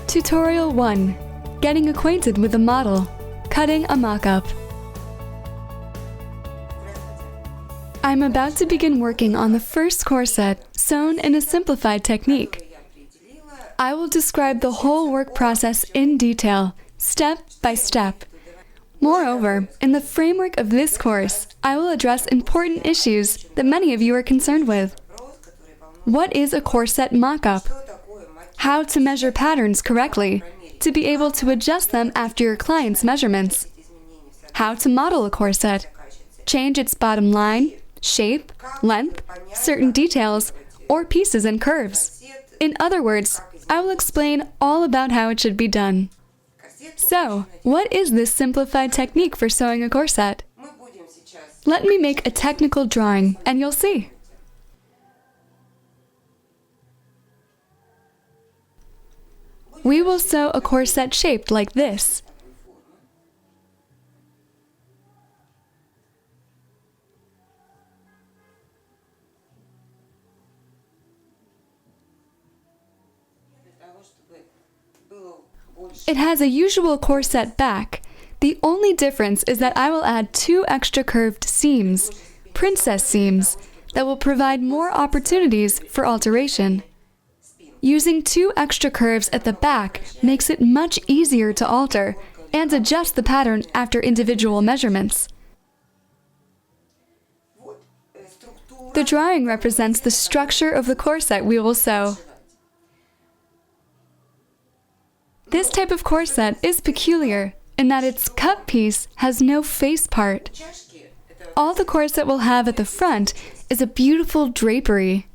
Tutorial 1. Getting acquainted with the model. Cutting a mock-up. I'm about to begin working on the first corset sewn in a simplified technique. I will describe the whole work process in detail, step by step. Moreover, in the framework of this course, I will address important issues that many of you are concerned with. What is a corset mock-up? How to measure patterns correctly, to be able to adjust them after your client's measurements. How to model a corset, change its bottom line, shape, length, certain details, or pieces and curves. In other words, I will explain all about how it should be done. So, what is this simplified technique for sewing a corset? Let me make a technical drawing, and you'll see. We will sew a corset shaped like this. It has a usual corset back. The only difference is that I will add 2 extra curved seams, princess seams, that will provide more opportunities for alteration. Using 2 extra curves at the back makes it much easier to alter and adjust the pattern after individual measurements. The drawing represents the structure of the corset we will sew. This type of corset is peculiar in that its cut piece has no face part. All the corset will have at the front is a beautiful drapery.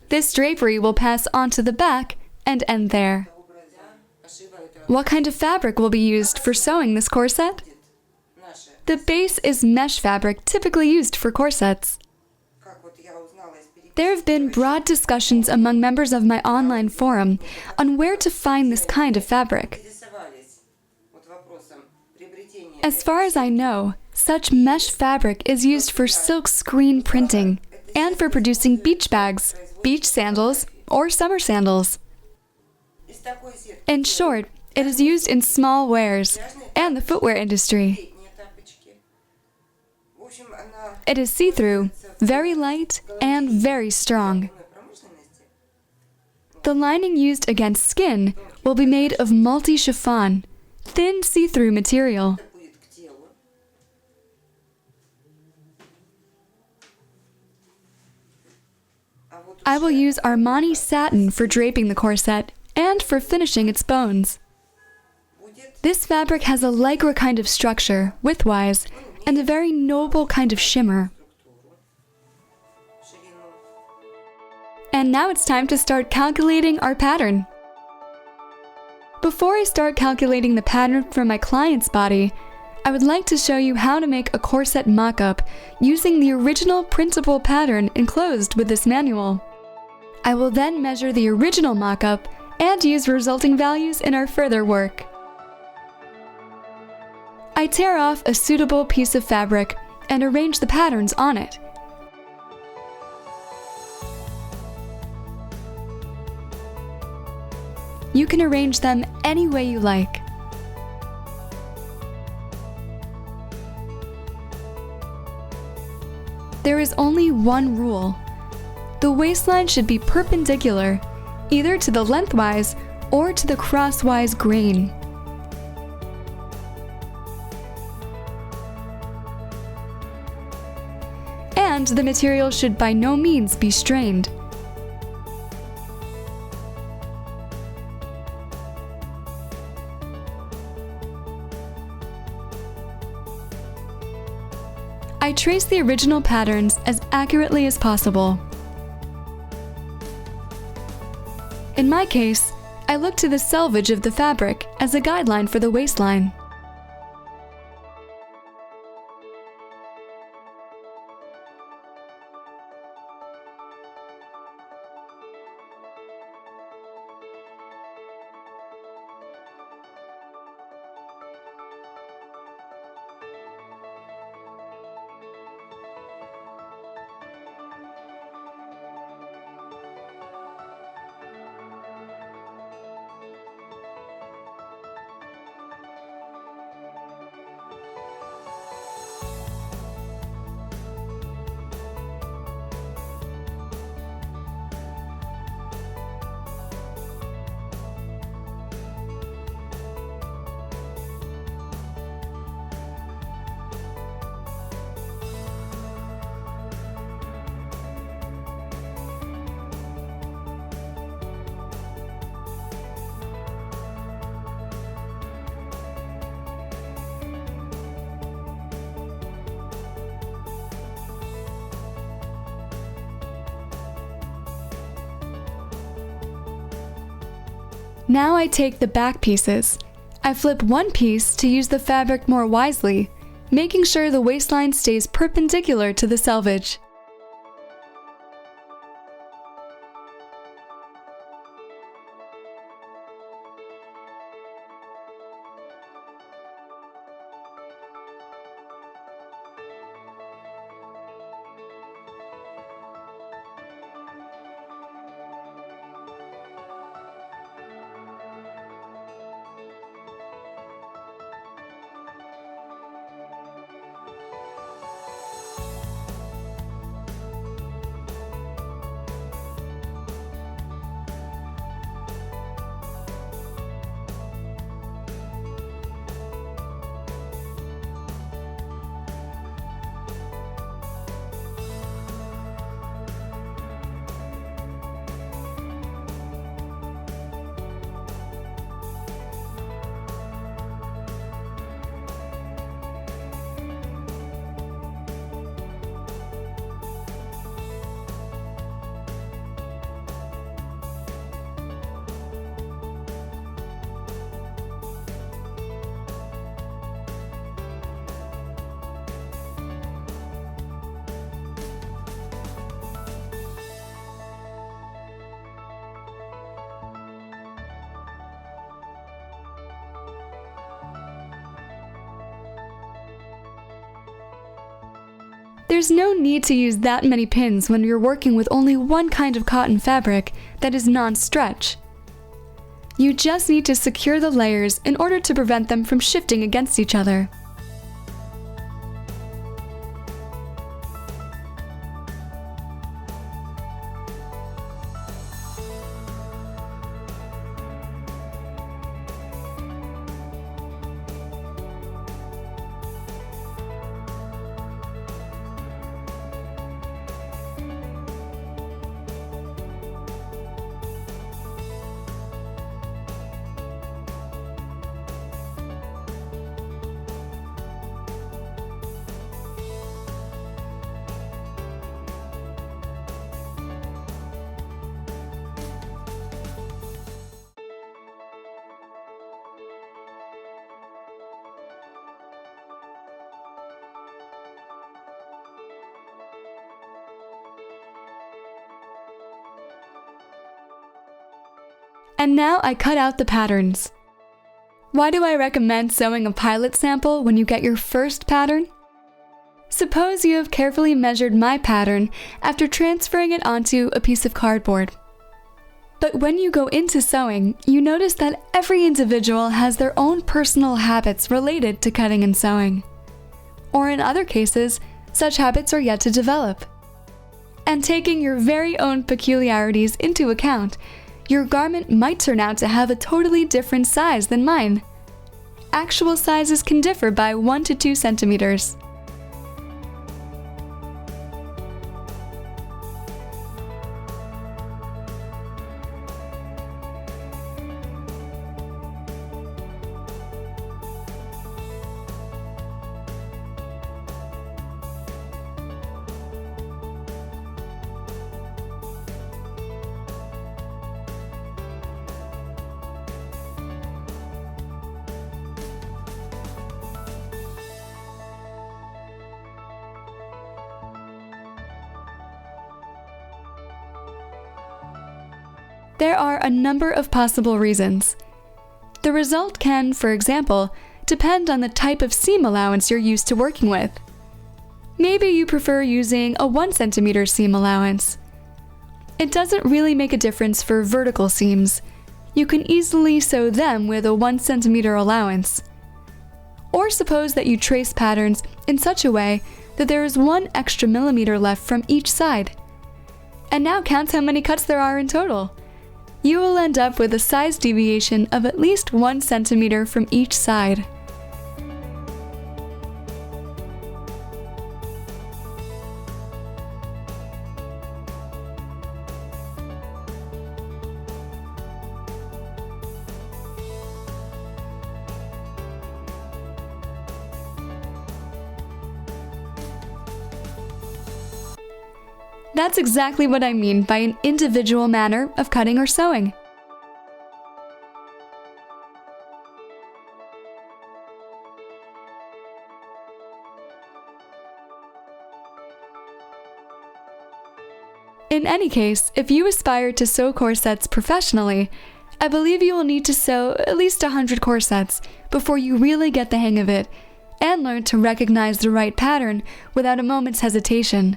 This drapery will pass onto the back and end there. What kind of fabric will be used for sewing this corset? The base is mesh fabric typically used for corsets. There have been broad discussions among members of my online forum on where to find this kind of fabric. As far as I know, such mesh fabric is used for silk screen printing and for producing beach bags, beach sandals, or summer sandals. In short, it is used in small wares and the footwear industry. It is see-through, very light, and very strong. The lining used against skin will be made of multi-chiffon, thin see-through material. I will use Armani satin for draping the corset and for finishing its bones. This fabric has a lycra kind of structure, widthwise, and a very noble kind of shimmer. And now it's time to start calculating our pattern. Before I start calculating the pattern for my client's body, I would like to show you how to make a corset mock-up using the original printable pattern enclosed with this manual. I will then measure the original mock-up and use resulting values in our further work. I tear off a suitable piece of fabric and arrange the patterns on it. You can arrange them any way you like. There is only one rule. The waistline should be perpendicular, either to the lengthwise or to the crosswise grain. And the material should by no means be strained. I trace the original patterns as accurately as possible. In my case, I look to the selvage of the fabric as a guideline for the waistline. Now I take the back pieces. I flip one piece to use the fabric more wisely, making sure the waistline stays perpendicular to the selvage. There's no need to use that many pins when you're working with only one kind of cotton fabric that is non-stretch. You just need to secure the layers in order to prevent them from shifting against each other. And now I cut out the patterns. Why do I recommend sewing a pilot sample when you get your first pattern? Suppose you have carefully measured my pattern after transferring it onto a piece of cardboard. But when you go into sewing, you notice that every individual has their own personal habits related to cutting and sewing. Or in other cases, such habits are yet to develop. And taking your very own peculiarities into account, your garment might turn out to have a totally different size than mine. Actual sizes can differ by 1 to 2 centimeters. There are a number of possible reasons. The result can, for example, depend on the type of seam allowance you're used to working with. Maybe you prefer using a 1 centimeter seam allowance. It doesn't really make a difference for vertical seams. You can easily sew them with a 1 centimeter allowance. Or suppose that you trace patterns in such a way that there is 1 extra millimeter left from each side. And now count how many cuts there are in total. You will end up with a size deviation of at least 1 centimeter from each side. That's exactly what I mean by an individual manner of cutting or sewing. In any case, if you aspire to sew corsets professionally, I believe you will need to sew at least 100 corsets before you really get the hang of it and learn to recognize the right pattern without a moment's hesitation.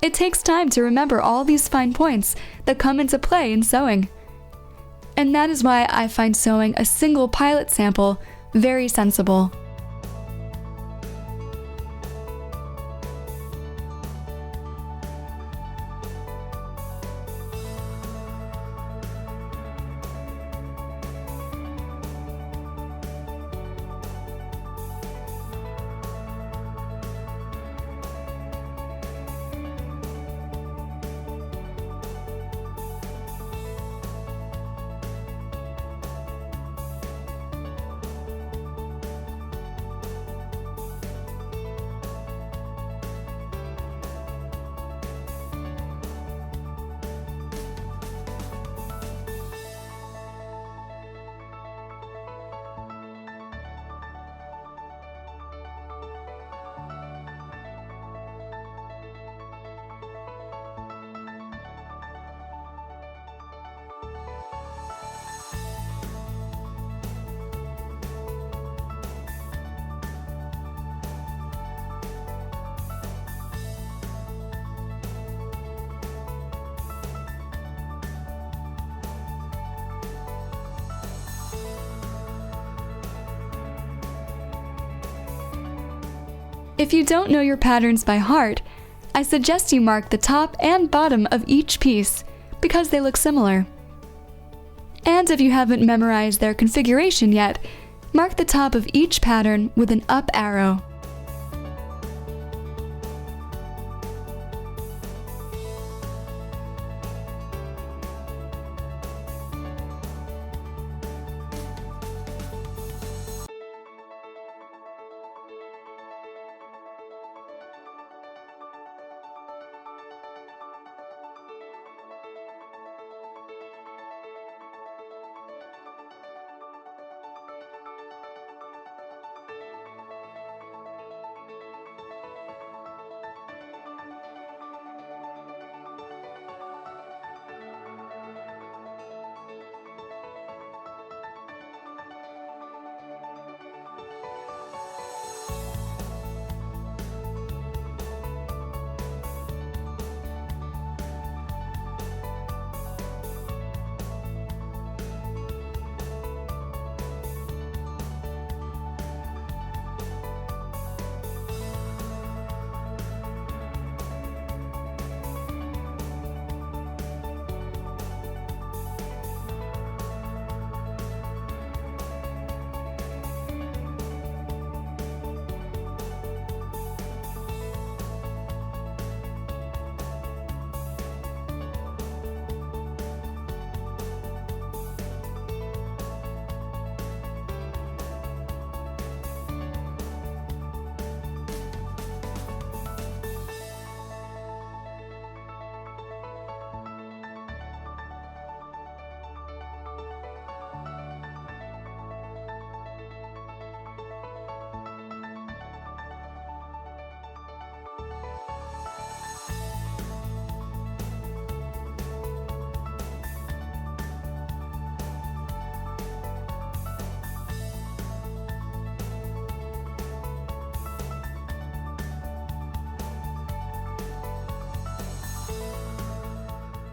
It takes time to remember all these fine points that come into play in sewing. And that is why I find sewing a single pilot sample very sensible. If you don't know your patterns by heart, I suggest you mark the top and bottom of each piece because they look similar. And if you haven't memorized their configuration yet, mark the top of each pattern with an up arrow.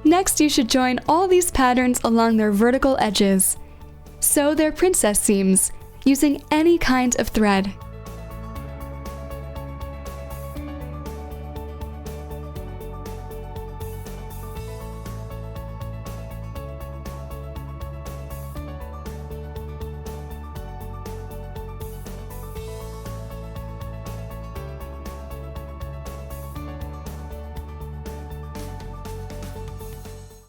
Next, you should join all these patterns along their vertical edges. Sew their princess seams using any kind of thread.